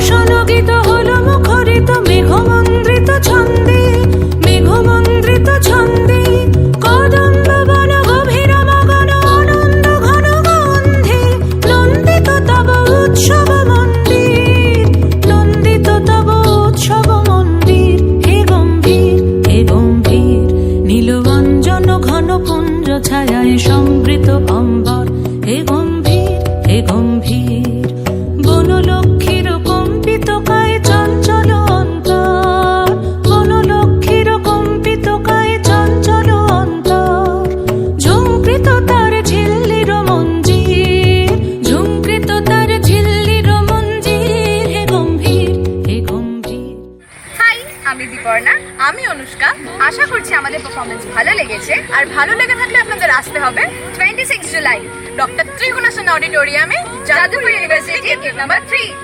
সনগীত হলো মুখরিত মেঘমন্দ্রিত ছন্দে, মেঘমন্দ্রিত ছন্দে। কদম্ব বন গভীর মগন আনন্দ ঘন গন্ধে, নন্দিত তব উৎসব মন্দির, নন্দিত তব উৎসব মন্দির। হে গম্ভীর, হে গম্ভীর, নীলবঞ্জন ঘন পুঞ্জ ছায়ায় সমৃত অম্বর। হে গম্ভীর, হে গম্ভীর, বনলক্ষ্মীর কম্পিত কায় চঞ্চল অন্তর, বনলক্ষ্মীর কম্পিত কায় চঞ্চল অন্তর। ঝুঙ্কৃত তার ঝিল্লির মঞ্জির, ঝুঙ্কৃত তার ঝিল্লির মঞ্জির। হে গম্ভীর, হে গম্ভীর। হাই, আমি দীপর্ণা। আমি অনুষ্কা। আশা করছি আমাদের পারফরমেন্স ভালো লেগেছে। আর ভালো লেগে থাকলে আপনাদের আসতে হবে 26 জুলাই ডক্টর ত্রিগুণাসন অডিটোরিয়ামে, যাদবপুর ইউনিভার্সিটি, গেট নাম্বার 3।